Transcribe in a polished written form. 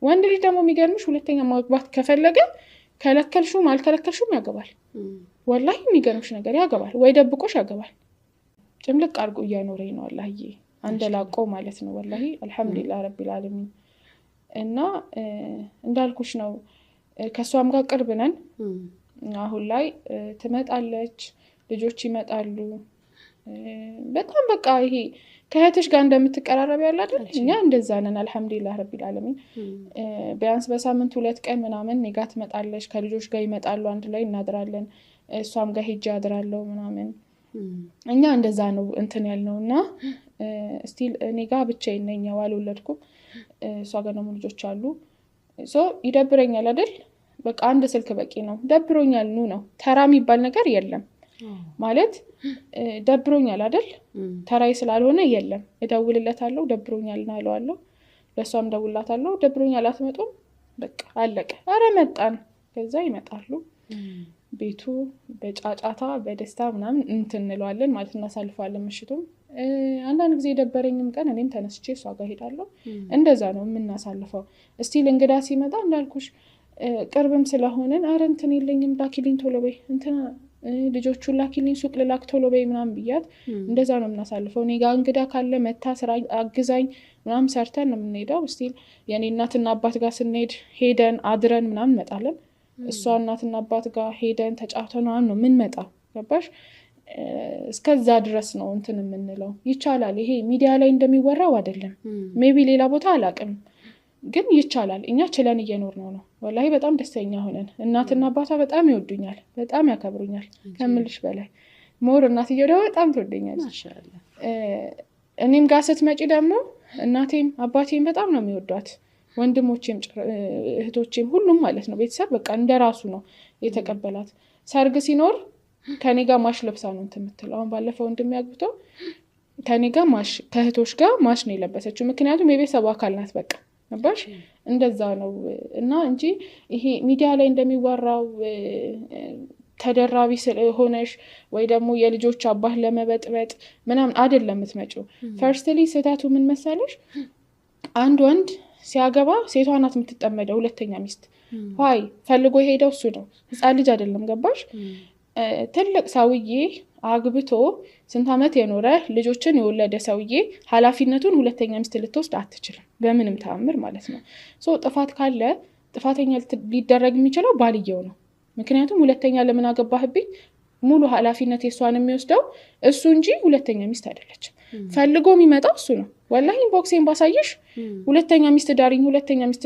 ወንድ ልጅ ደግሞ የሚገርምሽ ሁለተኛ ማግባት ከፈለገ ከለከልሽውም አልከለከልሽውም ያገባል። ወላሂ የሚገርምሽ ነገር ያገባል ወይ ደብቆሽ ያገባል። ጭምልቅ አድርጎ እያኖረኝ ነው አላህዬ አንደላቆ ማለት ነው። ወላሂ አልহামዱሊላህ ረቢል ዓለሚን። እና እንዳልኩሽ ነው ከሷም ጋር ቅርብ ነን። አሁን ላይ ትመጣለች፣ ልጆች ይመጣሉ። በጣም በቃ ይሄ ከእህትሽ ጋር እንደምትቀራረብ ያለ አይደል? እኛ እንደዛ ነን አልহামዱሊላህ ረቢል ዓለሚን። ቢያንስ በሳምንት 2 ቀን ምናምን እኔ ጋር ትመጣለች፣ ከልጆች ጋር ይመጣሉ፣ አንድ ላይ እናድራለን። እሷም ጋር ሄጄ አድራለሁ ምናምን። እኛ እንደዛ ነው እንትን ያልነውና ስቲል እኔ ጋር ብቻዬን ነኝ አልወለድኩም። እሷ ጋር ደግሞ ልጆች አሉ። ይደብረኛል አይደል? በቃ አንድ ስልክ በቂ ነው። ደብሮኛል ነው ተራ የሚባል ነገር የለም ማለት ደብሮኛል አይደል? ተራይ ስላልሆነ የለም። እደውልለታለሁ ደብሮኛል እናለዋለሁ፣ ለሷም ደውልላታለሁ ደብሮኛል አትመጡም፣ በቃ አለቀ። አረ መጣን፣ ከዛ ይመጣሉ። ቤቱ በጫጫታ በደስታ ምናምን እንትንለዋለን ማለት እናሳልፋለን ምሽቱም። አንዳንድ ጊዜ የደበረኝም ቀን እኔም ተነስቼ እሷ ጋር ሄዳለሁ። እንደዛ ነው የምናሳልፈው። እስቲል እንግዳ ሲመጣ እንዳልኩሽ ቅርብም ስለሆነን አረ እንትን የለኝም ላኪልኝ ቶሎ በይ፣ እንትና ልጆቹን ላኪልኝ ሱቅ ልላክ ቶሎ በይ ምናምን ብያት እንደዛ ነው የምናሳልፈው። እኔ ጋር እንግዳ ካለ መታ ስራ አግዛኝ ምናምን ሰርተን ነው የምንሄደው። እስቲል የኔ እናትና አባት ጋር ስንሄድ ሄደን አድረን ምናምን እንመጣለን። እሷ እናትና አባት ጋር ሄደን ተጫውተን ነው ምን መጣ ገባሽ? እስከዛ ድረስ ነው እንትን የምንለው። ይቻላል። ይሄ ሚዲያ ላይ እንደሚወራው አይደለም። ሜቢ ሌላ ቦታ አላቅም፣ ግን ይቻላል። እኛ ችለን እየኖርነው ነው። ወላሂ በጣም ደስተኛ ሆነን እናትና አባቷ በጣም ይወዱኛል፣ በጣም ያከብሩኛል ከምልሽ በላይ። ሞር እናትየው ደግሞ በጣም ትወደኛለች። እኔም ጋር ስትመጪ ደግሞ እናቴም አባቴም በጣም ነው የሚወዷት፣ ወንድሞቼም እህቶቼም ሁሉም ማለት ነው። ቤተሰብ በቃ እንደራሱ ነው የተቀበላት። ሰርግ ሲኖር ከኔ ጋር ማሽ ለብሳ ነው የምትለው። አሁን ባለፈው እንደሚያግብቶ ከኔ ጋር ማሽ ከእህቶች ጋር ማሽ ነው የለበሰችው። ምክንያቱም የቤተሰቡ አካል ናት። በቃ ነባሽ እንደዛ ነው። እና እንጂ ይሄ ሚዲያ ላይ እንደሚወራው ተደራቢ ስለሆነሽ ወይ ደግሞ የልጆች አባት ለመበጥበጥ ምናምን አይደለም የምትመጪው። ፈርስትሊ ስህተቱ ምን መሰለሽ? አንድ ወንድ ሲያገባ ሴቷ ናት የምትጠመደው፣ ሁለተኛ ሚስት ሆይ ፈልጎ የሄደው እሱ ነው፣ ህፃን ልጅ አይደለም። ገባሽ? ትልቅ ሰውዬ አግብቶ ስንት ዓመት የኖረ ልጆችን የወለደ ሰውዬ ኃላፊነቱን ሁለተኛ ሚስት ልትወስድ አትችልም በምንም ተአምር ማለት ነው። ጥፋት ካለ ጥፋተኛ ሊደረግ የሚችለው ባልየው ነው። ምክንያቱም ሁለተኛ ለምን አገባህብኝ ሙሉ ኃላፊነት የሷን የሚወስደው እሱ እንጂ ሁለተኛ ሚስት አይደለችም። ፈልጎ የሚመጣው እሱ ነው። ወላሂ ኢንቦክሴን ባሳይሽ ሁለተኛ ሚስት ዳሪኝ፣ ሁለተኛ ሚስት